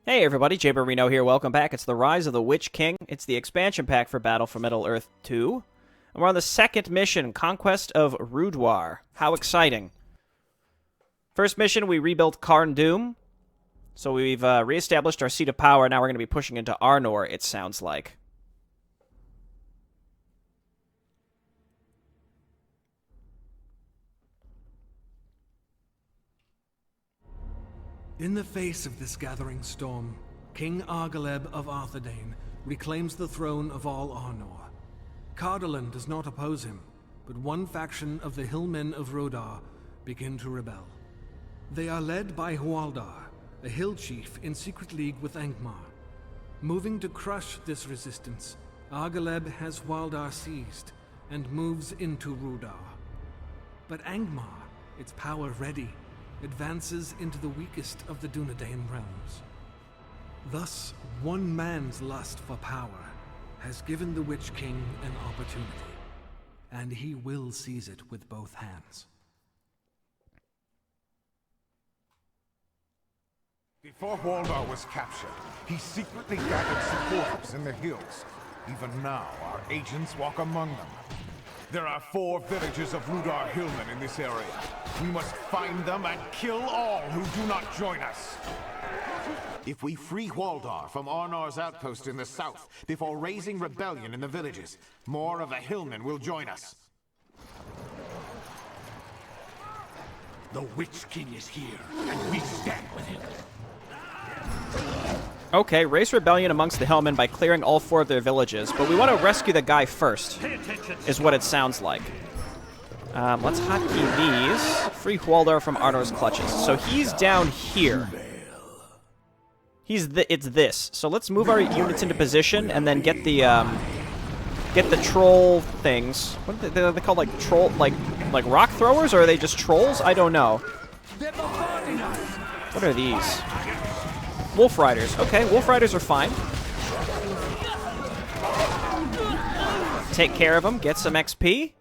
Hey everybody, Jaber Reno here, welcome back. It's the Rise of the Witch King. It's the expansion pack for Battle for Middle-earth 2. And we're on the second mission, Conquest of LotR. How exciting. First mission, we rebuilt Carn Dûm. So we've reestablished our seat of power, now we're going to be pushing into Arnor, it sounds like. In the face of this gathering storm, King Argaleb of Arthedain reclaims the throne of all Arnor. Cardolan does not oppose him, but one faction of the hillmen of LotR begin to rebel. They are led by Hwaldar, a hill chief in secret league with Angmar. Moving to crush this resistance, Argaleb has Hwaldar seized and moves into LotR. But Angmar, its power ready, advances into the weakest of the Dunedain realms. Thus, one man's lust for power has given the Witch King an opportunity, and he will seize it with both hands. Before Hwaldar was captured, he secretly gathered supporters in the hills. Even now, our agents walk among them. There are 4 villages of LotR hillmen in this area. We must find them and kill all who do not join us. If we free Hwaldar from Arnor's outpost in the south before raising rebellion in the villages, more of the hillmen will join us. The Witch King is here, and we stand with him. Okay, raise rebellion amongst the hillmen by clearing all 4 of their villages, but we want to rescue the guy first, is what it sounds like. Let's hotkey these. Free Hwaldar from Arnor's clutches. So he's down here. It's this. So let's move our units into position and then get the troll things. What are they called? Like troll, like rock throwers, or are they just trolls? I don't know. What are these? Wolf Riders. Okay, Wolf Riders are fine. Take care of them, get some XP.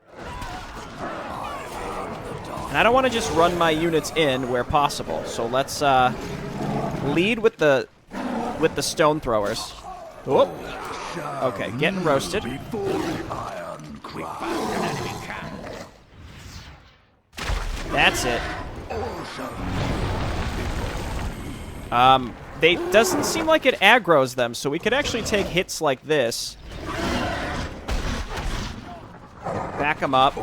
And I don't want to just run my units in where possible, so let's lead with the stone throwers. Whoop. Okay, getting roasted. That's it. They doesn't seem like it aggroes them, so we could actually take hits like this. Back them up.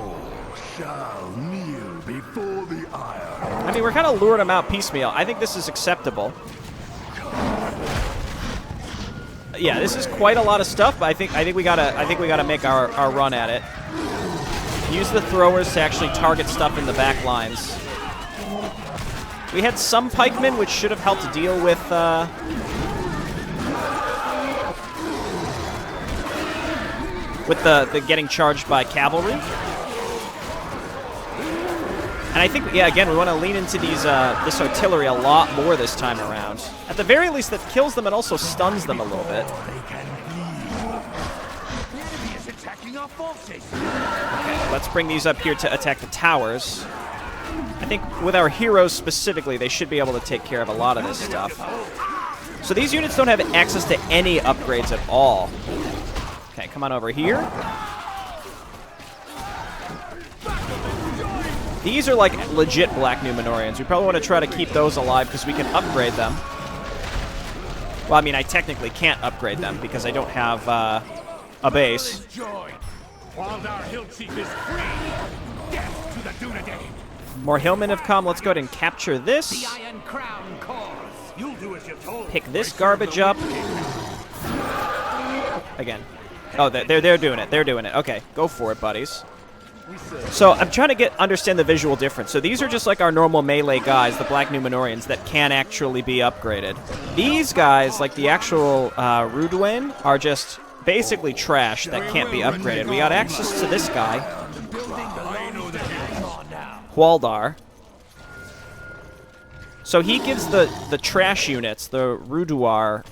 I mean, we're kind of luring them out piecemeal. I think this is acceptable. Yeah, this is quite a lot of stuff, but I think we gotta make our run at it. Use the throwers to actually target stuff in the back lines. We had some pikemen, which should have helped deal with the getting charged by cavalry. And I think, yeah, again, we want to lean into these this artillery a lot more this time around. At the very least, that kills them and also stuns them a little bit. Okay, let's bring these up here to attack the towers. I think with our heroes specifically, they should be able to take care of a lot of this stuff. So these units don't have access to any upgrades at all. Okay, come on over here. These are like legit Black Numenorians. We probably want to try to keep those alive because we can upgrade them. Well, I mean, I technically can't upgrade them because I don't have a base. Hwaldar Hill Chief is free. Death to the Dunedain. More hillmen have come. Let's go ahead and capture this. The Iron Crown calls. You'll do as you're told. Pick this garbage up. Again. Oh, they're doing it. They're doing it. Okay, go for it, buddies. So I'm trying to understand the visual difference. So these are just like our normal melee guys, the Black Numenorians, that can actually be upgraded. These guys, like the actual Ruduin, are just basically trash that can't be upgraded. We got access to this guy, Hwaldar. So he gives the trash units, the Rudar,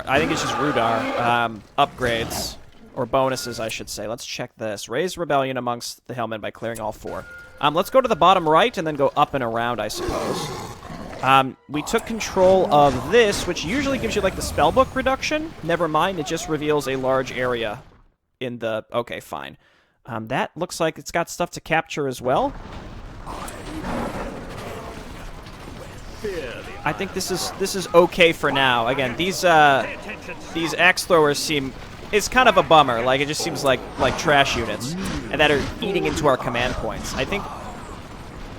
I think it's just Rudar, upgrades. Or bonuses, I should say. Let's check this. Raise rebellion amongst the hillmen by clearing all 4. Let's go to the bottom right and then go up and around, I suppose. We took control of this, which usually gives you, like, the spellbook reduction. Never mind, it just reveals a large area in the... Okay, fine. That looks like it's got stuff to capture as well. I think this is okay for now. Again, these axe throwers seem... It's kind of a bummer. Like, it just seems like trash units and that are eating into our command points.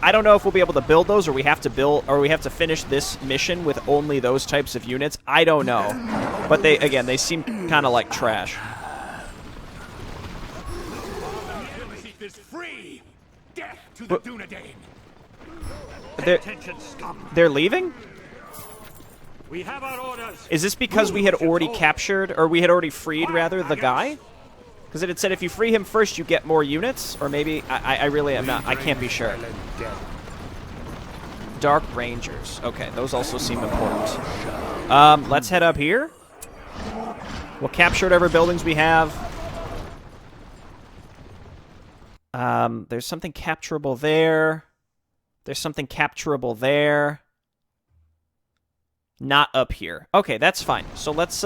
I don't know if we'll be able to build those, or we have to finish this mission with only those types of units. I don't know. But they seem kind of like trash. Is free. Death to the Dunedain. They're leaving? We have our orders. Is this because we had already captured, or we had already freed, rather, the guy? Because it had said if you free him first, you get more units, or maybe... I really am not... I can't be sure. Dark Rangers. Okay, those also seem important. Let's head up here. We'll capture whatever buildings we have. There's something capturable there. There's something capturable there. Not up here. Okay, that's fine. So let's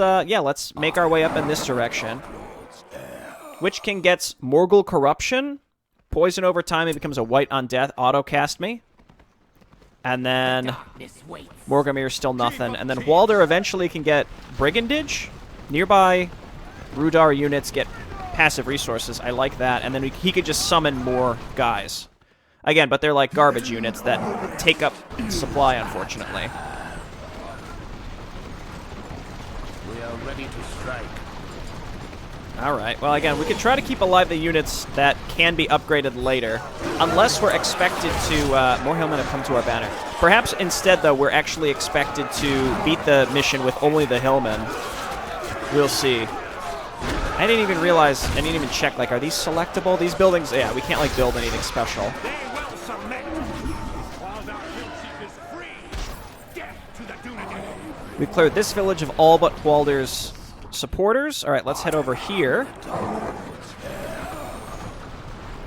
make our way up in this direction. Witch King gets Morgul Corruption. Poison over time, it becomes a white on death. Auto-cast me. And then Morgamir still nothing. And then Walder eventually can get Brigandage. Nearby Rudar units get passive resources. I like that. And then he could just summon more guys. Again, but they're like garbage units that take up supply, unfortunately. We are ready to strike. Alright, well again, we could try to keep alive the units that can be upgraded later. Unless we're expected to... more Hillmen have come to our banner. Perhaps instead, though, we're actually expected to beat the mission with only the Hillmen. We'll see. I didn't even realize... I didn't even check, like, are these selectable? These buildings... Yeah, we can't, like, build anything special. We've cleared this village of all but Walder's supporters. Alright, let's head over here.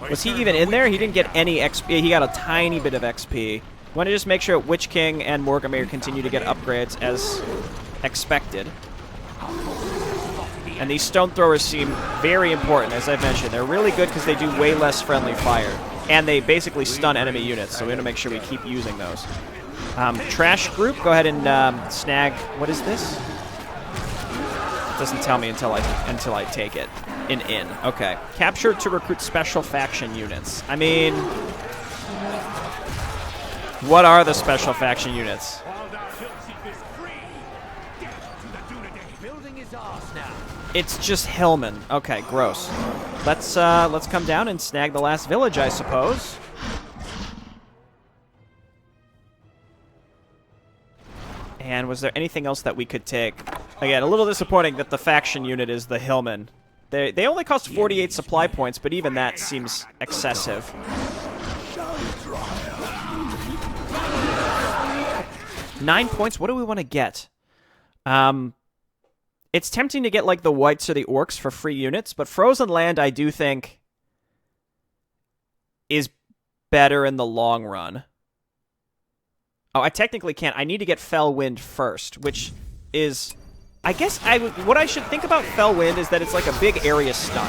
Was he even in there? He didn't get any XP. He got a tiny bit of XP. Want to just make sure Witch King and Morgamir continue to get upgrades as expected. And these stone throwers seem very important, as I've mentioned. They're really good because they do way less friendly fire. And they basically stun enemy units, so we want to make sure we keep using those. Trash group, go ahead and snag... What is this? It doesn't tell me until I take it. An inn. Okay. Capture to recruit special faction units. I mean... What are the special faction units? It's just Hillmen. Okay, gross. Let's come down and snag the last village, I suppose. And was there anything else that we could take? Again, a little disappointing that the faction unit is the Hillmen. They only cost 48 supply points, but even that seems excessive. 9 points? What do we want to get? It's tempting to get, like, the Whites or the Orcs for free units, but Frozen Land, I do think, is better in the long run. Oh, I technically can't. I need to get Fell Wind first, which is... I guess what I should think about Fell Wind is that it's like a big area stun.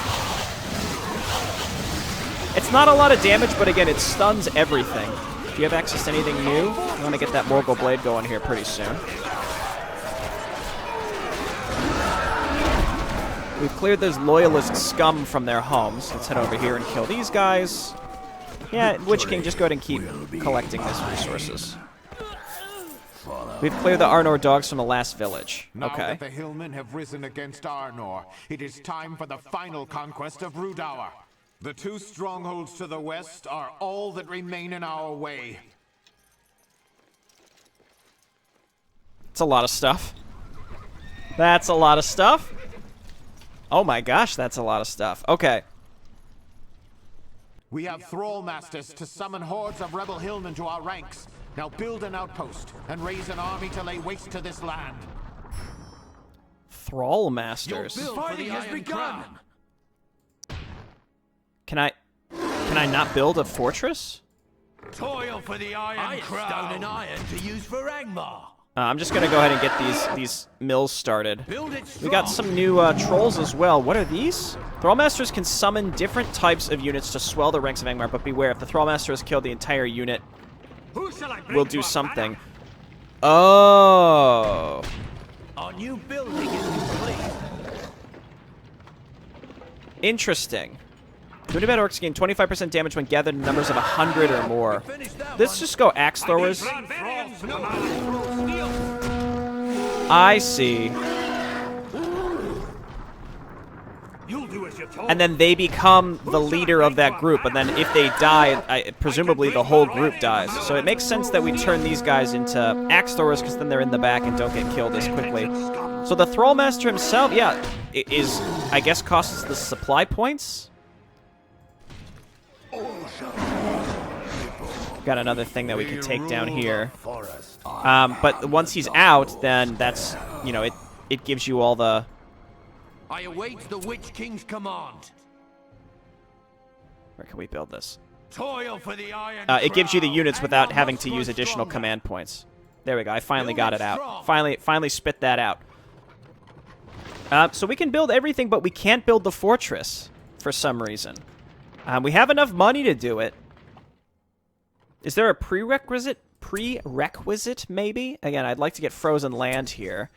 It's not a lot of damage, but again, it stuns everything. Do you have access to anything new? I want to get that Morgul Blade going here pretty soon. We've cleared those loyalist scum from their homes. Let's head over here and kill these guys. Yeah, Witch King, just go ahead and keep collecting these resources. We've cleared the Arnor dogs from the last village. Now Okay. that the Hillmen have risen against Arnor, it is time for the final conquest of Rudauer. The two strongholds to the west are all that remain in our way. It's a lot of stuff. That's a lot of stuff. Oh my gosh, that's a lot of stuff. Okay. We have Thrall Masters to summon hordes of rebel Hillmen to our ranks. Now build an outpost and raise an army to lay waste to this land. Thrall Masters. Fighting has begun. Can I not build a fortress? Toil for the Iron Crown. Stone and iron to use for Angmar. I'm just gonna go ahead and get these mills started. Build it strong. We got some new trolls as well. What are these? Thrallmasters can summon different types of units to swell the ranks of Angmar, but beware, if the Thrallmaster has killed the entire unit, Who shall I bring we'll to do our something. banner? Oh. Our new building is complete. Interesting. Unibad orcs gain 25% damage when gathered in numbers of 100 or more. Let's just go axe throwers. I see. You'll do as you're told. And then they become the leader of that group, and then if they die, presumably the whole group dies. So it makes sense that we turn these guys into axe throwers, because then they're in the back and don't get killed as quickly. So the Thrallmaster himself, yeah, is, I guess, costs the supply points. Got another thing that we can take down here. But once he's out, then that's, you know, it gives you all the... I await the Witch King's command. Where can we build this? Toil for the Iron It gives you the Crown. units without Angmar having must to grow use additional stronger. command points. There we go. I finally Build got it it out. strong. Finally spit that out. So we can build everything, but we can't build the fortress for some reason. We have enough money to do it. Is there a prerequisite? Prerequisite, maybe? Again, I'd like to get frozen land here.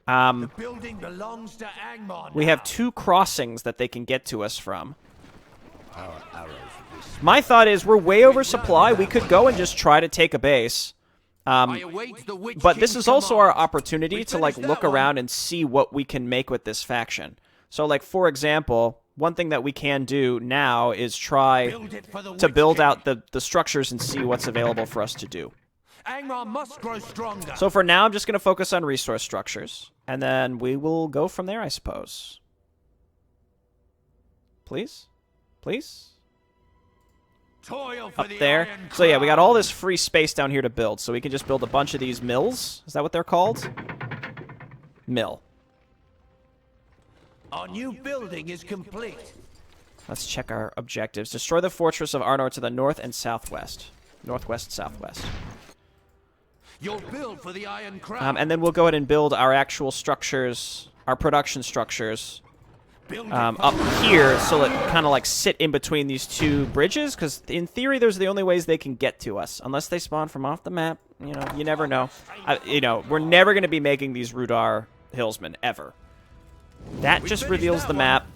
The building belongs to Angmar. We have 2 crossings that they can get to us from. My thought is we're way oversupply. We could go and just try to take a base. I await the Witch But this King's is also our command. opportunity We to, like, finished look that one. around and see what we can make with this faction. So, like, for example, one thing that we can do now is try Build it for the to Witch build King. out the structures and see what's available for us to do. Angmar must grow stronger. So for now, I'm just going to focus on resource structures, and then we will go from there, I suppose. Please? Please? Toil for Up the there. Iron So yeah, we got all Crown. this free space down here to build, so we can just build a bunch of these mills. Is that what they're called? Mill. Our new building is complete. Let's check our objectives. Destroy the fortress of Arnor to the north and southwest. Northwest, southwest. You'll build for the Iron Crown. And then we'll go ahead and build our actual structures, our production structures, Build it up here, so it kind of like sit in between these 2 bridges, because in theory, those are the only ways they can get to us, unless they spawn from off the map. You know, you never know. You know, we're never going to be making these Rudar Hillsmen, ever. That just finished reveals that the one. map.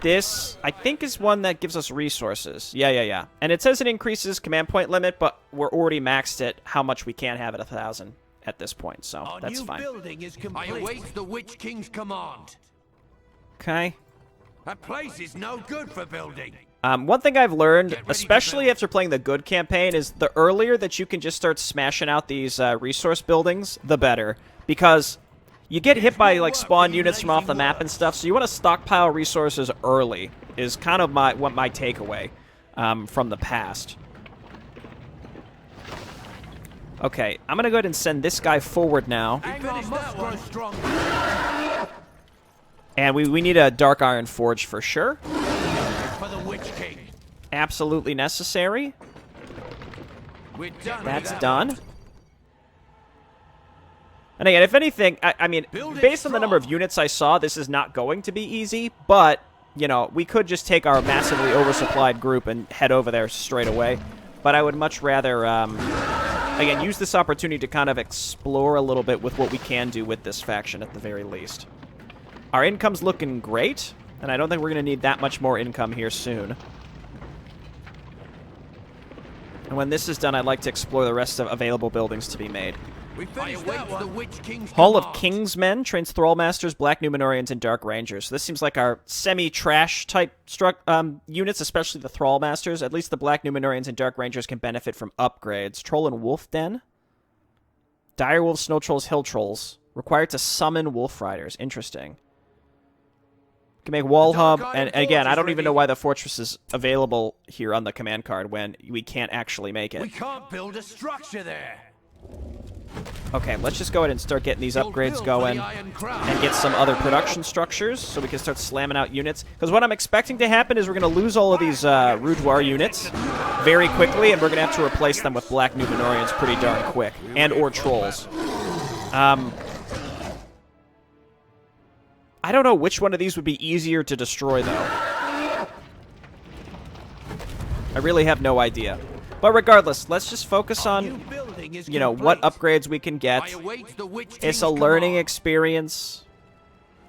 This, I think, is one that gives us resources. Yeah. And it says it increases command point limit, but we're already maxed at how much we can have at 1,000 at this point, so Our that's new fine. building is complete. I await the Witch King's command. Okay. That place is no good for building. One thing I've learned, Get ready to especially build. after playing the good campaign, is the earlier that you can just start smashing out these resource buildings, the better. Because you get hit by like spawn units from off the map and stuff, so you want to stockpile resources early, is kind of my takeaway from the past. Okay, I'm going to go ahead and send this guy forward now. Angmar must grow stronger. And we need a Dark Iron Forge for sure. For the Witch King. Absolutely necessary. We're done. That's with that. done. And again, if anything, I mean, Build it based on the number of strong. units I saw, this is not going to be easy, but, you know, we could just take our massively oversupplied group and head over there straight away. But I would much rather, again, use this opportunity to kind of explore a little bit with what we can do with this faction at the very least. Our income's looking great, and I don't think we're going to need that much more income here soon. And when this is done, I'd like to explore the rest of available buildings to be made. We finished that one. The Witch King's Hall of command. Kingsmen trains Thrallmasters, Black Numenorians, and Dark Rangers. So this seems like our semi-trash type units, especially the Thrallmasters. At least the Black Numenorians and Dark Rangers can benefit from upgrades. Troll and Wolf Den. Direwolves, Snow Trolls, Hill Trolls. Required to summon Wolf Riders. Interesting. Can make Wall Hub, and again, I don't even know why the fortress is available here on the command card when we can't actually make We it. can't build a structure there. Okay, let's just go ahead and start getting these upgrades going and get some other production structures so we can start slamming out units. Because what I'm expecting to happen is we're going to lose all of these Rudoir units very quickly, and we're going to have to replace them with Black Numenorians pretty darn quick, and or Trolls. I don't know which one of these would be easier to destroy, though. I really have no idea. But regardless, let's just focus on, you know, what upgrades we can get. It's a learning experience.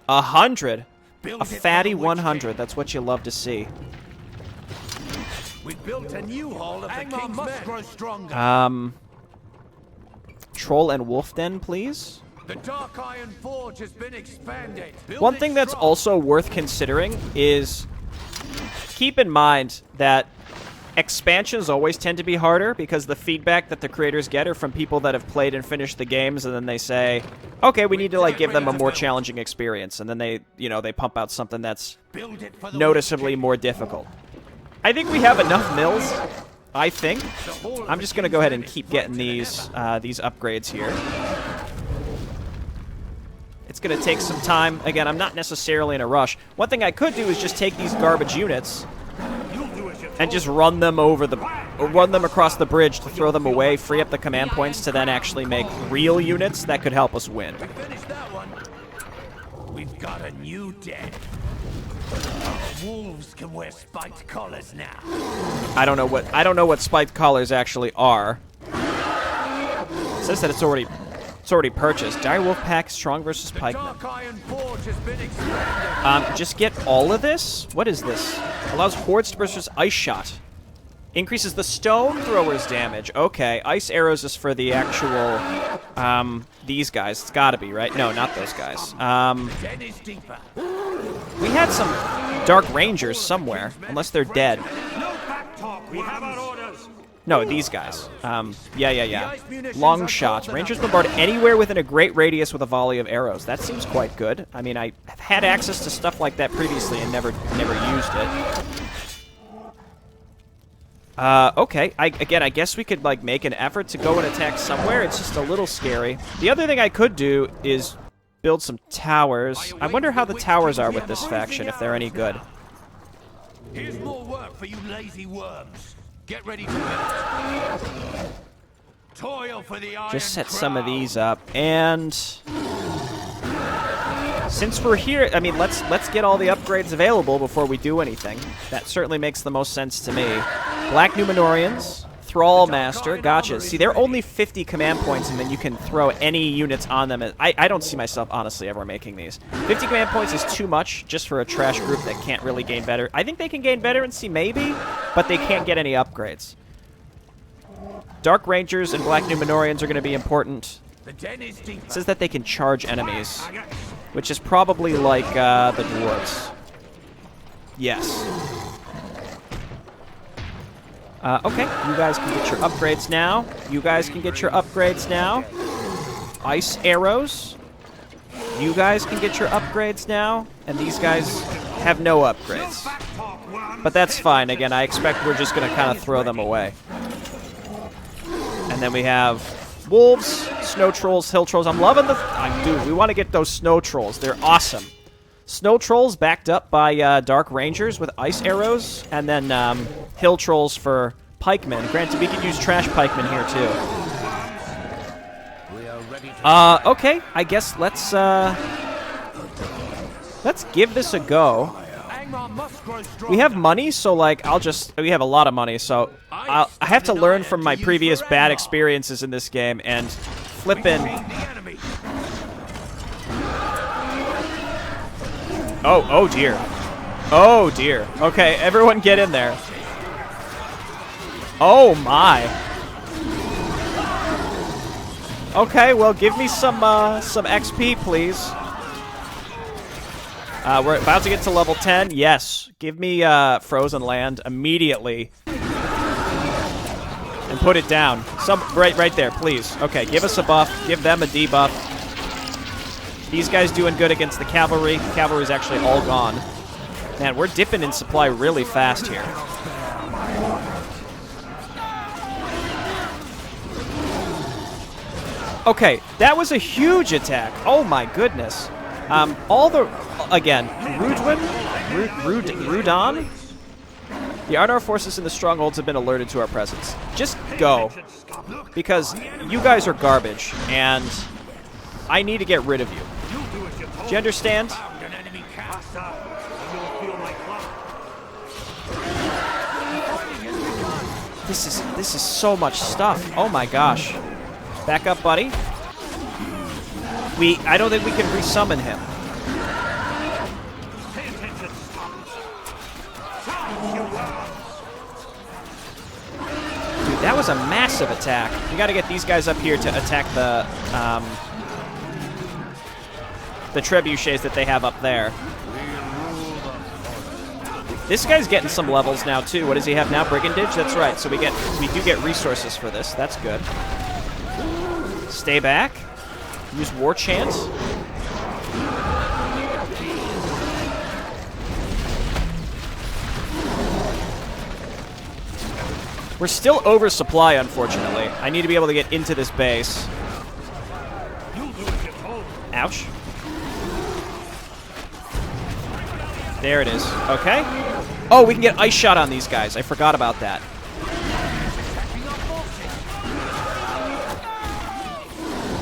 100. A fatty 100. That's what you love to see. We built a new hall of the King's must grow stronger. Troll and Wolf Den, please. The Dark Iron Forge has been expanded. One thing that's also worth considering is keep in mind that expansions always tend to be harder because the feedback that the creators get are from people that have played and finished the games, and then they say, okay, we need to like give them a more challenging experience, and then they, you know, they pump out something that's noticeably more difficult. I think we have enough mills. I think. I'm just gonna go ahead and keep getting these upgrades here. It's gonna take some time. Again, I'm not necessarily in a rush. One thing I could do is just take these garbage units and just run them across the bridge to throw them away, free up the command points to then actually make real units that could help us win. We finished that one. We've got a new den. Wolves can wear spiked collars now. I don't know what spiked collars actually are. It says that it's already purchased. Dire Wolf Pack, strong versus pikemen. Just get all of this? What is this? Allows hordes to versus ice shot. Increases the stone throwers damage. Okay, ice arrows is for the actual, these guys. It's gotta be, right? No, not those guys. We had some Dark Rangers somewhere, unless they're dead. No, these guys. Yeah. Long shot. Rangers bombard anywhere within a great radius with a volley of arrows. That seems quite good. I mean, I have had access to stuff like that previously and never used it. Okay. I guess we could, like, make an effort to go and attack somewhere. It's just a little scary. The other thing I could do is build some towers. I wonder how the towers are with this faction, if they're any good. Here's more work for you lazy worms. Get ready to build. Toil for the Iron Just set Crown. some of these up, and since we're here, I mean, let's get all the upgrades available before we do anything. That certainly makes the most sense to me. Black Numenorians, Thrall Master, gotcha. See, they're only 50 command points, and then you can throw any units on them. I don't see myself, honestly, ever making these. 50 command points is too much just for a trash group that can't really gain better. I think they can gain veterancy, maybe, but they can't get any upgrades. Dark Rangers and Black Numenorians are going to be important. It says that they can charge enemies, which is probably like the dwarves. Yes. Okay, you guys can get your upgrades now. You guys can get your upgrades now. Ice arrows. You guys can get your upgrades now. And these guys have no upgrades. But that's fine. Again, I expect we're just going to kind of throw them away. And then we have wolves, snow trolls, hill trolls. I'm loving the... dude, we want to get those snow trolls. They're awesome. Snow trolls backed up by Dark Rangers with ice arrows, and then hill trolls for pikemen. Granted, we could use trash pikemen here too. Okay, I guess let's give this a go. We have money, so like we have a lot of money, so I have to learn from my previous bad experiences in this game and flippin'. Oh dear. Oh dear. Okay, everyone get in there. Oh my. Okay, well give me some XP, please. We're about to get to level 10. Yes. Give me Frozen Land immediately. And put it down. Right there, please. Okay, give us a buff. Give them a debuff. These guys doing good against the cavalry. Cavalry's actually all gone. Man, we're dipping in supply really fast here. Okay, that was a huge attack. Oh my goodness. All the... Again, Rudon? The Arnor forces in the strongholds have been alerted to our presence. Just go. Because you guys are garbage, and I need to get rid of you. Do you understand? This is so much stuff. Oh my gosh. Back up, buddy. I don't think we can resummon him. Dude, that was a massive attack. We got to get these guys up here to attack the trebuchets that they have up there. This guy's getting some levels now too. What does he have now? Brigandage? That's right. So we do get resources for this. That's good. Stay back. Use War Chant. We're still oversupply, unfortunately. I need to be able to get into this base. Ouch. There it is. Okay. Oh, we can get ice shot on these guys. I forgot about that.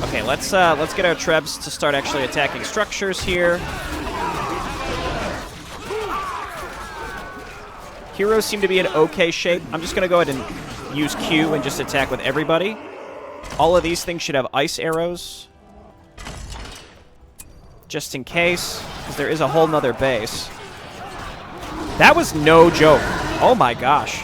Okay, let's get our trebs to start actually attacking structures here. Heroes seem to be in okay shape. I'm just gonna go ahead and use Q and just attack with everybody. All of these things should have ice arrows. Just in case, because there is a whole nother base. That was no joke. Oh my gosh.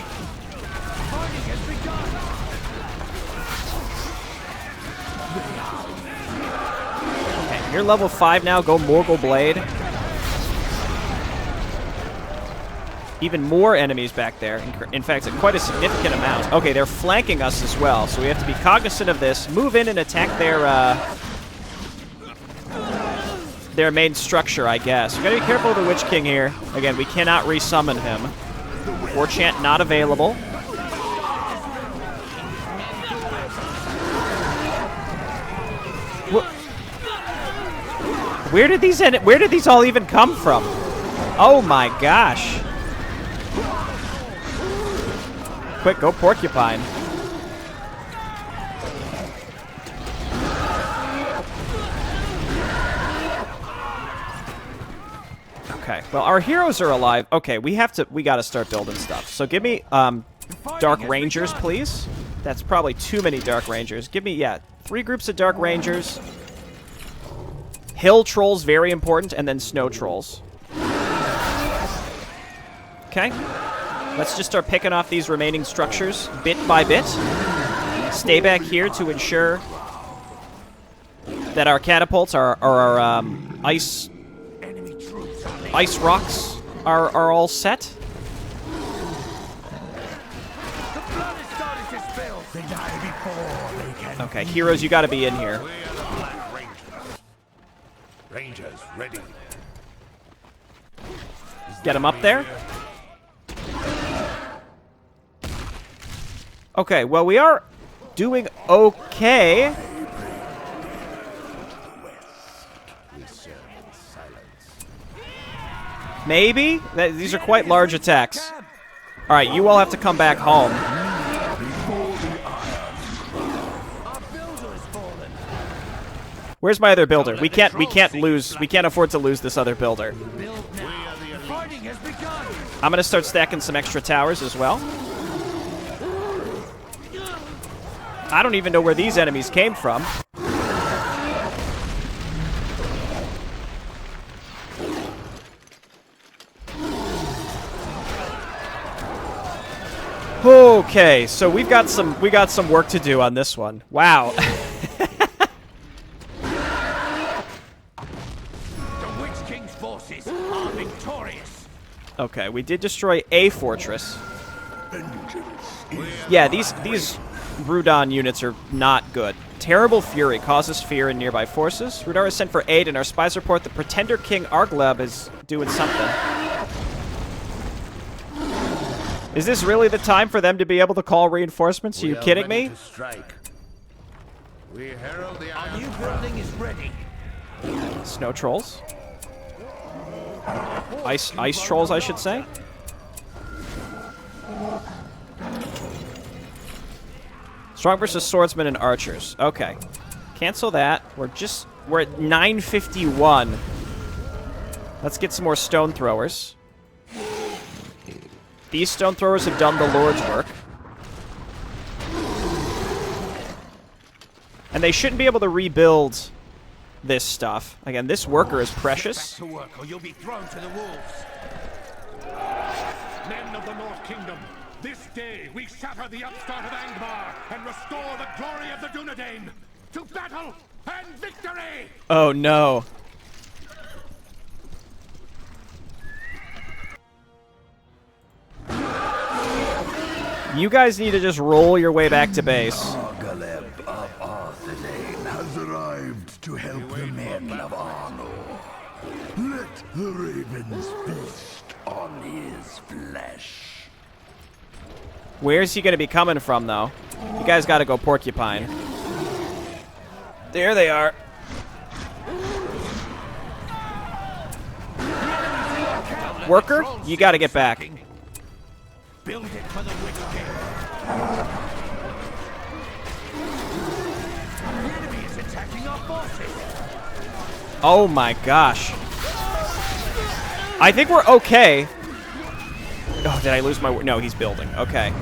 Okay, you're level 5 now. Go Morgul Blade. Even more enemies back there. In fact, quite a significant amount. Okay, they're flanking us as well, so we have to be cognizant of this. Move in and attack their main structure, I guess. We gotta be careful of the Witch King here. Again, we cannot resummon him. War Chant not available. Where did these all even come from? Oh my gosh. Quick, go Porcupine. Okay, well, our heroes are alive. Okay, we gotta start building stuff. So give me, Dark Rangers, please. That's probably too many Dark Rangers. Give me, 3 groups of Dark Rangers. Hill Trolls, very important, and then Snow Trolls. Okay. Let's just start picking off these remaining structures bit by bit. Stay back here to ensure that our catapults, our ice rocks are all set. Okay, heroes, you got to be in here. Rangers ready. Get them up there. Okay, well, we are doing okay. Maybe? These are quite large attacks. Alright, you all have to come back home. Where's my other builder? We can't afford to lose this other builder. I'm gonna start stacking some extra towers as well. I don't even know where these enemies came from. Okay, so we got some work to do on this one. Wow. The Witch King's forces are victorious. Okay, we did destroy a fortress. Yeah, these Rudon units are not good. Terrible Fury causes fear in nearby forces. Rudar is sent for aid, and our spies report the Pretender King Argleb is doing something. Is this really the time for them to be able to call reinforcements? Are you kidding me? We herald the Our new building is ready. Snow trolls. Ice trolls, I should say. Strong versus swordsmen and archers. Okay. Cancel that. We're at 951. Let's get some more stone throwers. These stone throwers have done the Lord's work. And they shouldn't be able to rebuild this stuff. Again, this worker is precious. Back to work, or you'll be thrown to the wolves. Men of the North Kingdom, this day we shatter the upstart of Angmar and restore the glory of the Dunedain. To battle and victory! Oh no. You guys need to just roll your way back to base. Argaleb of Arthurlane has arrived to help the men of Arnor. Let the ravens feast on his flesh. Where's he going to be coming from, though? You guys got to go porcupine. There they are. Worker, you got to get back. Build it for the Witch King. The enemy is attacking our forces. Oh my gosh. I think we're okay. Oh, did I lose my... No, he's building. Okay.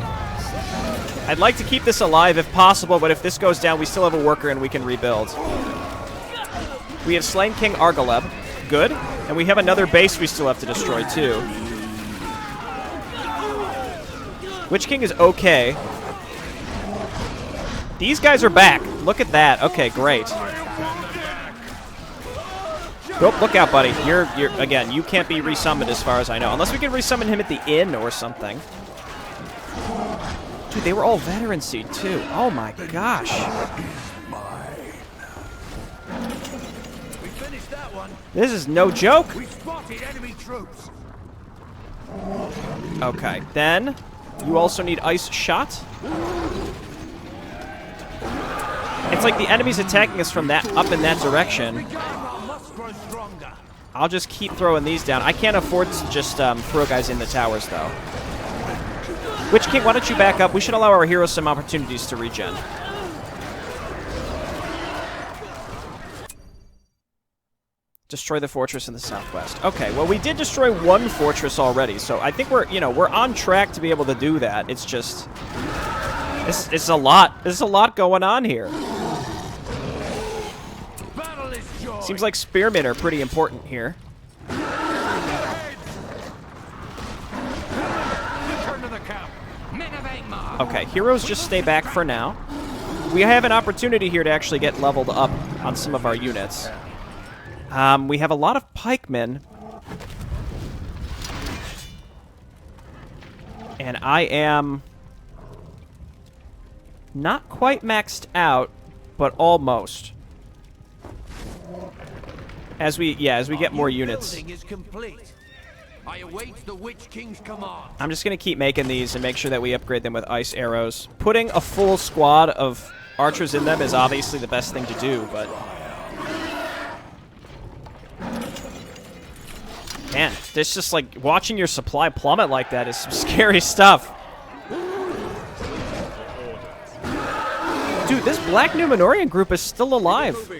I'd like to keep this alive if possible, but if this goes down, we still have a worker and we can rebuild. We have slain King Argaleb. Good. And we have another base we still have to destroy, too. Witch King is okay. These guys are back. Look at that. Okay, great. Oh, look out, buddy. You're again, you can't be resummoned as far as I know. Unless we can resummon him at the inn or something. Dude, they were all veteran seed, too. Oh my gosh. We finished that one. This is no joke. We spotted enemy troops. Okay, then you also need ice shot. It's like the enemy's attacking us from that up in that direction. I'll just keep throwing these down. I can't afford to just throw guys in the towers, though. Witch King, why don't you back up? We should allow our heroes some opportunities to regen. Destroy the fortress in the southwest. Okay, well, we did destroy one fortress already, so I think we're on track to be able to do that. It's just... It's a lot. There's a lot going on here. Seems like spearmen are pretty important here. Okay, heroes just stay back for now. We have an opportunity here to actually get leveled up on some of our units. We have a lot of pikemen. And I am not quite maxed out, but almost. As we get more units. I await the Witch King's command. I'm just going to keep making these and make sure that we upgrade them with ice arrows. Putting a full squad of archers in them is obviously the best thing to do, but... Man, it's just like watching your supply plummet like that is some scary stuff. Dude, this Black Numenorian group is still alive.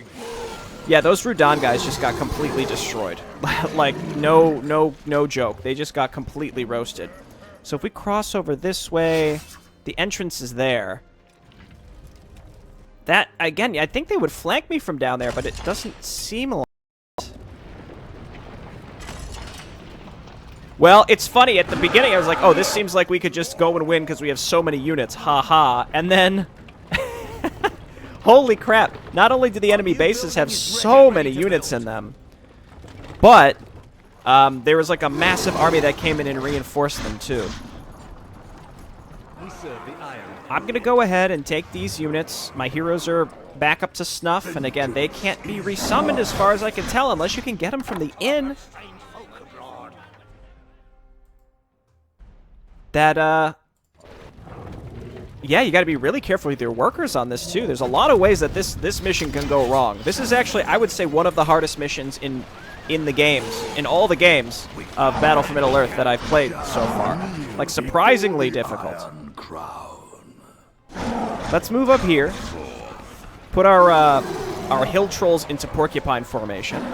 Yeah, those Rudan guys just got completely destroyed. Like, no joke. They just got completely roasted. So if we cross over this way, the entrance is there. That, again, I think they would flank me from down there, but it doesn't seem like it. Well, it's funny. At the beginning, I was like, oh, this seems like we could just go and win because we have so many units. Ha ha. And then... Holy crap. Not only do the enemy bases have so many units in them, but there was like a massive army that came in and reinforced them too. I'm going to go ahead and take these units. My heroes are back up to snuff, and again, they can't be resummoned as far as I can tell unless you can get them from the inn. yeah, you got to be really careful with your workers on this too. There's a lot of ways that this mission can go wrong. This is actually, I would say, one of the hardest missions in the games, in all the games of Battle for Middle-earth that I've played so far. Like, surprisingly difficult. Let's move up here. Put our hill trolls into porcupine formation.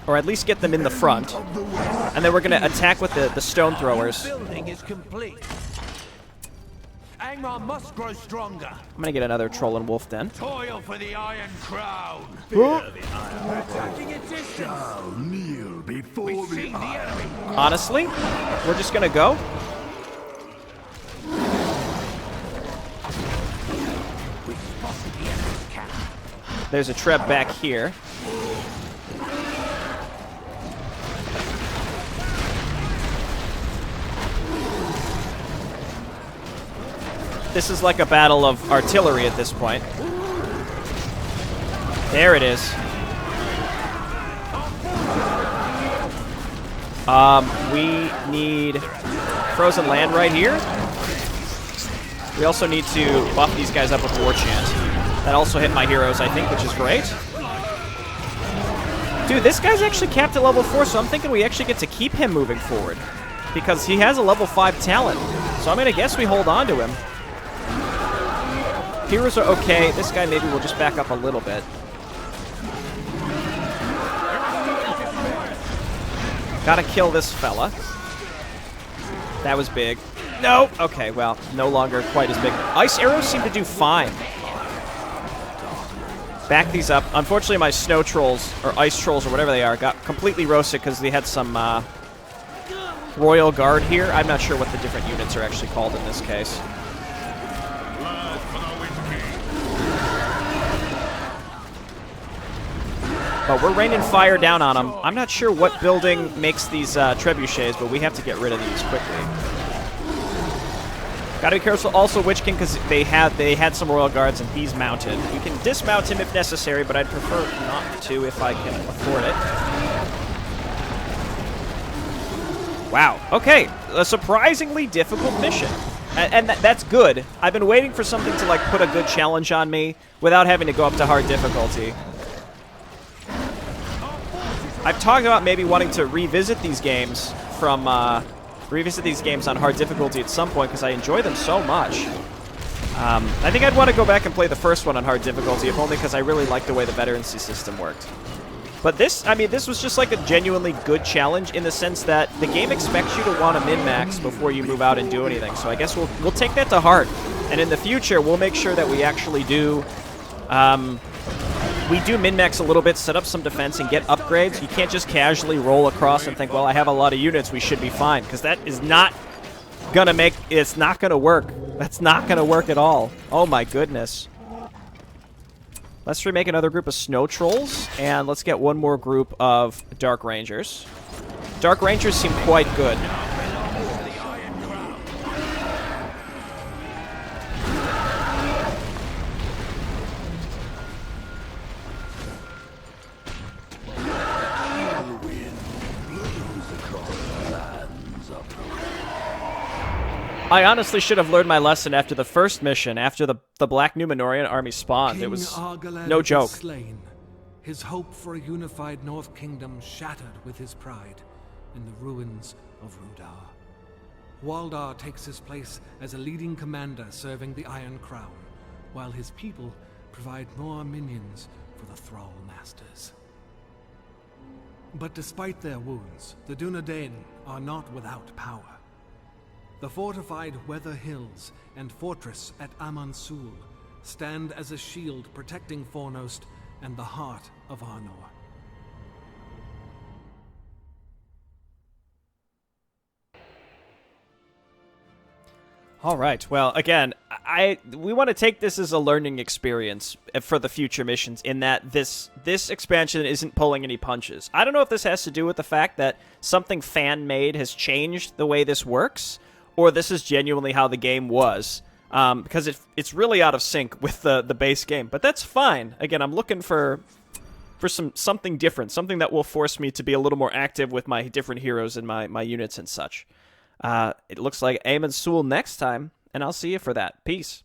Or at least get them in the front. And then we're going to attack with the stone throwers. Building is complete. Angmar must grow stronger. I'm going to get another troll and wolf den. Toil for the Iron Crown. Attacking at distance. Shall kneel before We've seen the enemy. Honestly, we're just going to go. We spotted the enemy's camp. There's a treb back here. This is like a battle of artillery at this point. There it is. We need frozen land right here. We also need to buff these guys up with War Chant. That also hit my heroes, I think, which is great. Dude, this guy's actually capped at level 4, so I'm thinking we actually get to keep him moving forward. Because he has a level 5 talent. So I'm going to guess we hold on to him. Heroes are okay. This guy maybe will just back up a little bit. Gotta kill this fella. That was big. No! Okay, well, no longer quite as big. Ice arrows seem to do fine. Back these up. Unfortunately, my snow trolls, or ice trolls, or whatever they are, got completely roasted because they had some Royal Guard here. I'm not sure what the different units are actually called in this case. But we're raining fire down on them. I'm not sure what building makes these trebuchets, but we have to get rid of these quickly. Gotta be careful also Witch King, because they had some Royal Guards and he's mounted. We can dismount him if necessary, but I'd prefer not to if I can afford it. Wow. Okay. A surprisingly difficult mission. And that's good. I've been waiting for something to, like, put a good challenge on me without having to go up to hard difficulty. I've talked about maybe wanting to revisit these games on hard difficulty at some point because I enjoy them so much. I think I'd want to go back and play the first one on hard difficulty, if only because I really like the way the veterancy system worked. But this was just like a genuinely good challenge in the sense that the game expects you to want to min-max before you move out and do anything. So I guess we'll take that to heart. And in the future, we'll make sure that we actually do... we do min-max a little bit, set up some defense, and get upgrades. You can't just casually roll across and think, well, I have a lot of units, we should be fine. Because that is not gonna make... It's not gonna work. That's not gonna work at all. Oh my goodness. Let's remake another group of Snow Trolls, and let's get one more group of Dark Rangers. Dark Rangers seem quite good. I honestly should have learned my lesson after the first mission, after the Black Numenorian army spawned. It was no joke. Slain. His hope for a unified North Kingdom shattered with his pride in the ruins of Rudar. LotR takes his place as a leading commander serving the Iron Crown, while his people provide more minions for the Thrall Masters. But despite their wounds, the Dunedain are not without power. The fortified Weather Hills and fortress at Amansul stand as a shield protecting Fornost and the heart of Arnor. All right. Well, again, we want to take this as a learning experience for the future missions, in that this expansion isn't pulling any punches. I don't know if this has to do with the fact that something fan-made has changed the way this works, or this is genuinely how the game was, because it's really out of sync with the base game. But that's fine. Again, I'm looking for something different, something that will force me to be a little more active with my different heroes and my units and such. It looks like Aemon Sul next time, and I'll see you for that. Peace.